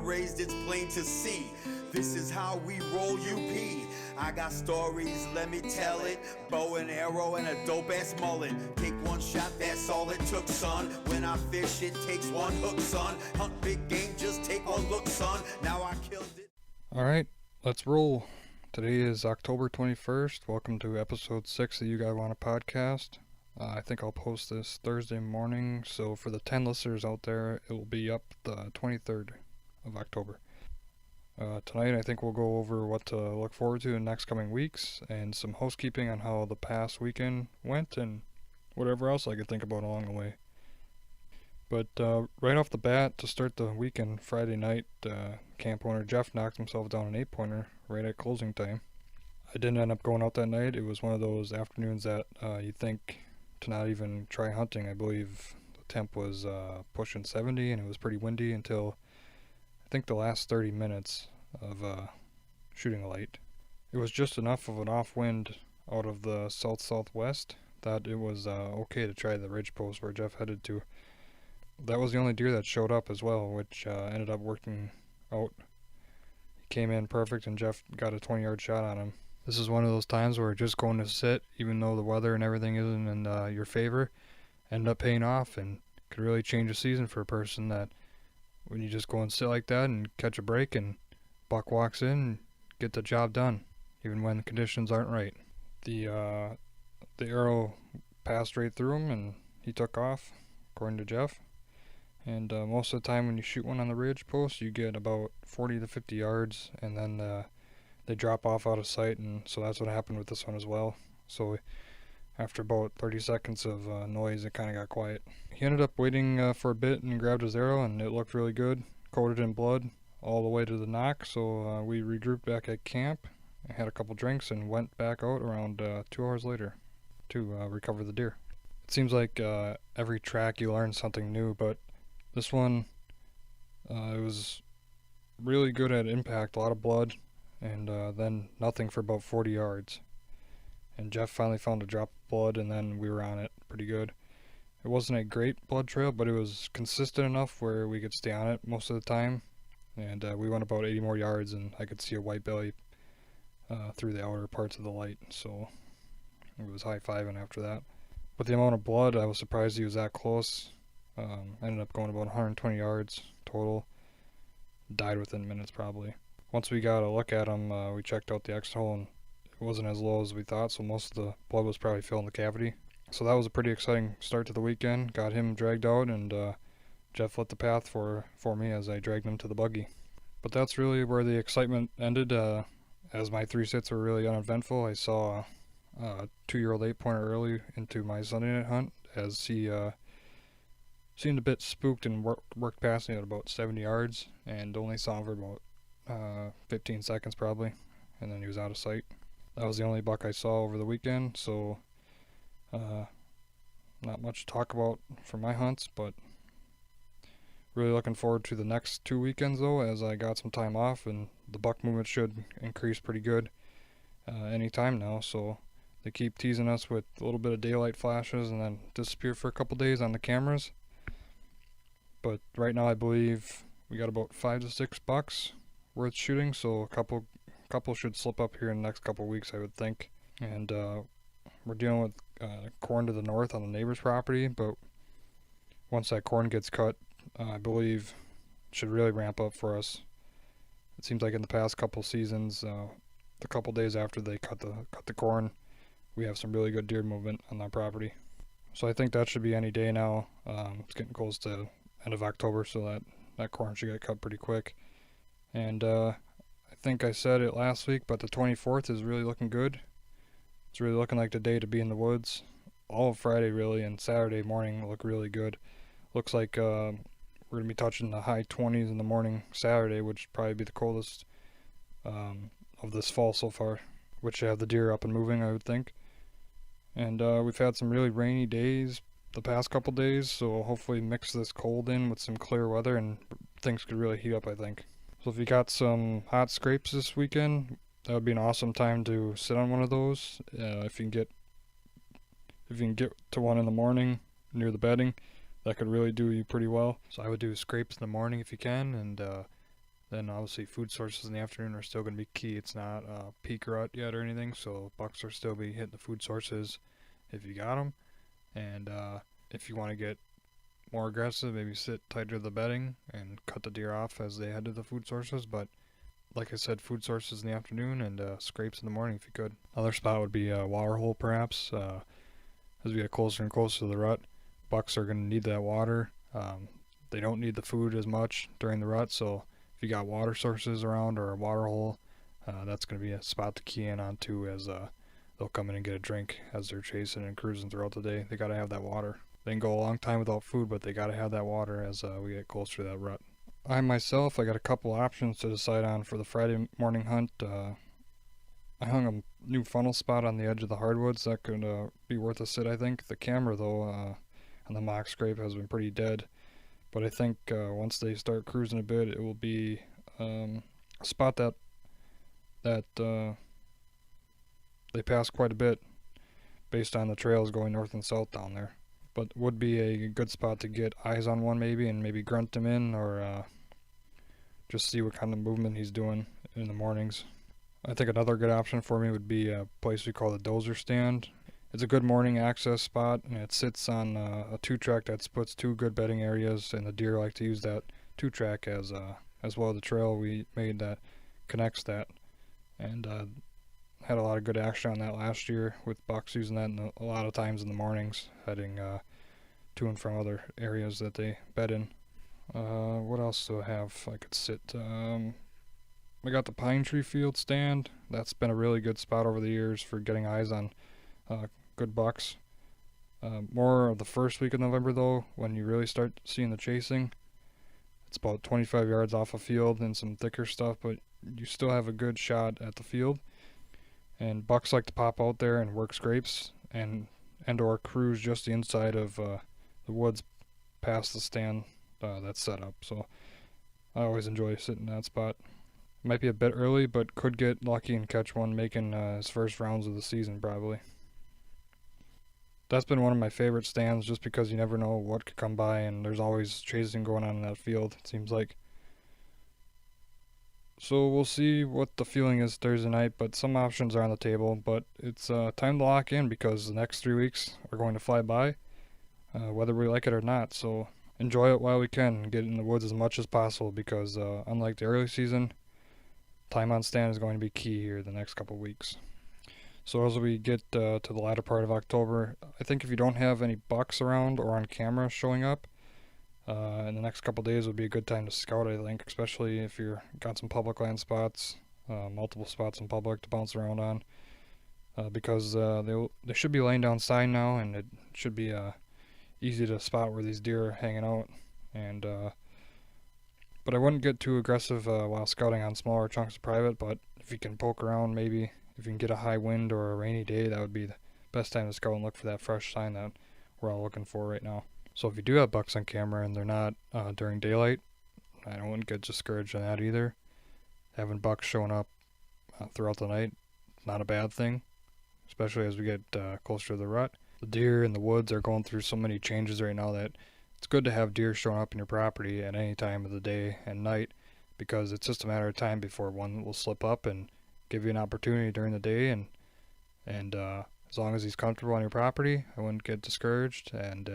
raised, it's plain to see. This is how we roll UP. I got stories, let me tell it. Bow and arrow and a dope-ass mullet. Take one shot, that's all it took, son. When I fish, it takes one hook, son. Hunt big game, just take one look, son. Now I killed it. Alright, let's roll. Today is October 21st. Welcome to episode 6 of You Gotta Want It podcast. I think I'll post this Thursday morning, so for the 10 listeners out there, it will be up the 23rd of October. Tonight I think we'll go over what to look forward to in the next coming weeks, and some housekeeping on how the past weekend went, and whatever else I could think about along the way. But right off the bat, to start the weekend, Friday night, camp owner Jeff knocked himself down an 8-pointer right at closing time. I didn't end up going out that night. It was one of those afternoons that you think to not even try hunting. I believe the temp was pushing 70 and it was pretty windy until I think the last 30 minutes of shooting a light. It was just enough of an off wind out of the south-southwest that it was okay to try the ridge post where Jeff headed to. That was the only deer that showed up as well, which ended up working out. He came in perfect and Jeff got a 20-yard shot on him. This is one of those times where just going to sit, even though the weather and everything isn't in your favor, ended up paying off and could really change a season for a person that when you just go and sit like that and catch a break and buck walks in and get the job done, even when the conditions aren't right. The arrow passed right through him and he took off, according to Jeff. And most of the time when you shoot one on the ridge post, you get about 40 to 50 yards, and then they drop off out of sight, and so that's what happened with this one as well. So after about 30 seconds of noise, it kind of got quiet. He ended up waiting for a bit and grabbed his arrow, and it looked really good, coated in blood all the way to the nock. So we regrouped back at camp, had a couple drinks, and went back out around 2 hours later to recover the deer. It seems like every track you learn something new, but this one, it was really good at impact, a lot of blood, and then nothing for about 40 yards. And Jeff finally found a drop of blood, and then we were on it pretty good. It wasn't a great blood trail, but it was consistent enough where we could stay on it most of the time. And we went about 80 more yards, and I could see a white belly through the outer parts of the light, so it was high-fiving after that. With the amount of blood, I was surprised he was that close. Ended up going about 120 yards total. Died within minutes probably. Once we got a look at him, we checked out the X-hole, and it wasn't as low as we thought, so most of the blood was probably filling the cavity. So that was a pretty exciting start to the weekend. Got him dragged out, and Jeff lit the path for me as I dragged him to the buggy. But that's really where the excitement ended, as my 3 sits were really uneventful. I saw a 2-year-old 8-pointer early into my Sunday night hunt as he seemed a bit spooked and worked past me at about 70 yards, and only saw him for about 15 seconds probably, and then he was out of sight. That was the only buck I saw over the weekend, so not much to talk about for my hunts, but really looking forward to the next 2 weekends though, as I got some time off, and the buck movement should increase pretty good any time now. So they keep teasing us with a little bit of daylight flashes and then disappear for a couple days on the cameras. But right now I believe we got about 5 to 6 bucks worth shooting, so a couple should slip up here in the next couple weeks, I would think. And we're dealing with corn to the north on the neighbor's property, but once that corn gets cut, I believe it should really ramp up for us. It seems like in the past couple seasons, the couple days after they cut the corn, we have some really good deer movement on that property. So I think that should be any day now. It's getting close to end of October, so that corn should get cut pretty quick. And I think I said it last week, but the 24th is really looking good. It's really looking like the day to be in the woods. All of Friday really, and Saturday morning look really good. Looks like we're going to be touching the high 20s in the morning Saturday, which would probably be the coldest of this fall so far, which should have the deer up and moving, I would think. And we've had some really rainy days the past couple days, so hopefully mix this cold in with some clear weather and things could really heat up, I think. So if you got some hot scrapes this weekend, that would be an awesome time to sit on one of those. If you can get to one in the morning near the bedding, that could really do you pretty well. So I would do scrapes in the morning if you can, and then obviously food sources in the afternoon are still going to be key. It's not peak rut yet or anything, so bucks are still be hitting the food sources if you got them. And if you want to get more aggressive, maybe sit tighter to the bedding and cut the deer off as they head to the food sources. But like I said, food sources in the afternoon and scrapes in the morning if you could. Another spot would be a water hole perhaps. As we get closer and closer to the rut, bucks are going to need that water. They don't need the food as much during the rut, so if you got water sources around or a water hole, that's going to be a spot to key in on too, as they'll come in and get a drink as they're chasing and cruising throughout the day. They got to have that water. They can go a long time without food, but they got to have that water as we get closer to that rut. I myself, I got a couple options to decide on for the Friday morning hunt. I hung a new funnel spot on the edge of the hardwoods that could be worth a sit, I think. The camera, though, on the mock scrape has been pretty dead. But I think once they start cruising a bit, it will be a spot that they pass quite a bit based on the trails going north and south down there. But would be a good spot to get eyes on one maybe, and maybe grunt him in, or just see what kind of movement he's doing in the mornings. I think another good option for me would be a place we call the Dozer Stand. It's a good morning access spot, and it sits on a two-track that splits two good bedding areas, and the deer like to use that two-track as well as the trail we made that connects that. And had a lot of good action on that last year with bucks using that a lot of times in the mornings, heading to and from other areas that they bed in. What else do I have I could sit? I got the Pine Tree Field Stand. That's been a really good spot over the years for getting eyes on good bucks. More of the first week of November though, when you really start seeing the chasing. It's about 25 yards off a field and some thicker stuff, but you still have a good shot at the field. And bucks like to pop out there and work scrapes and or cruise just the inside of the woods past the stand that's set up. So I always enjoy sitting in that spot. Might be a bit early, but could get lucky and catch one making his first rounds of the season probably. That's been one of my favorite stands just because you never know what could come by, and there's always chasing going on in that field, it seems like. So we'll see what the feeling is Thursday night, but some options are on the table. But it's time to lock in because the next 3 weeks are going to fly by, whether we like it or not. So enjoy it while we can and get in the woods as much as possible because unlike the early season, time on stand is going to be key here the next couple weeks. So as we get to the latter part of October, I think if you don't have any bucks around or on camera showing up, in the next couple days would be a good time to scout, I think, especially if you're got some public land spots, multiple spots in public to bounce around on, because they should be laying down sign now, and it should be easy to spot where these deer are hanging out. And but I wouldn't get too aggressive while scouting on smaller chunks of private. But if you can poke around, maybe if you can get a high wind or a rainy day, that would be the best time to scout and look for that fresh sign that we're all looking for right now. So if you do have bucks on camera and they're not during daylight, I wouldn't get discouraged on that either. Having bucks showing up throughout the night, not a bad thing, especially as we get closer to the rut. The deer in the woods are going through so many changes right now that it's good to have deer showing up in your property at any time of the day and night, because it's just a matter of time before one will slip up and give you an opportunity during the day. And as long as he's comfortable on your property, I wouldn't get discouraged, and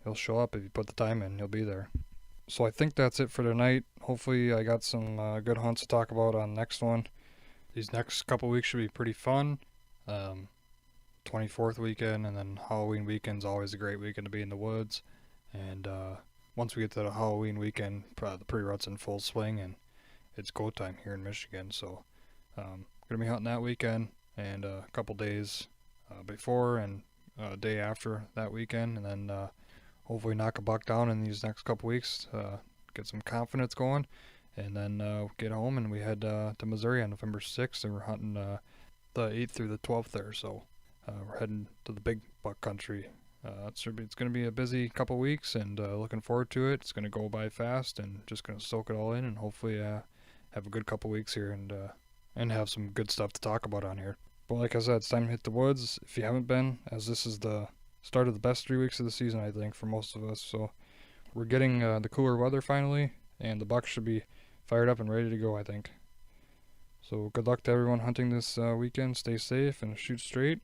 he'll show up if you put the time in. He'll be there. So I think that's it for tonight. Hopefully I got some good hunts to talk about on the next one. These next couple weeks should be pretty fun. 24th weekend and then Halloween weekend's always a great weekend to be in the woods. And once we get to the Halloween weekend, the pre-rut's in full swing and it's go time here in Michigan. So going to be hunting that weekend and a couple days before and a day after that weekend. And then hopefully knock a buck down in these next couple weeks, get some confidence going, and then get home and we head to Missouri on November 6th, and we're hunting the 8th through the 12th there. So we're heading to the big buck country. It's going to be a busy couple weeks, and looking forward to it. It's going to go by fast, and just going to soak it all in, and hopefully have a good couple weeks here and have some good stuff to talk about on here. But like I said, it's time to hit the woods if you haven't been, as this is the start of the best 3 weeks of the season, I think, for most of us. So we're getting the cooler weather finally, and the bucks should be fired up and ready to go, I think. So good luck to everyone hunting this weekend. Stay safe and shoot straight.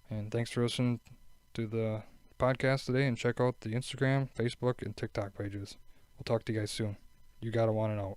And thanks for listening to the podcast today, and check out the Instagram, Facebook, and TikTok pages. We'll talk to you guys soon. You gotta want it out.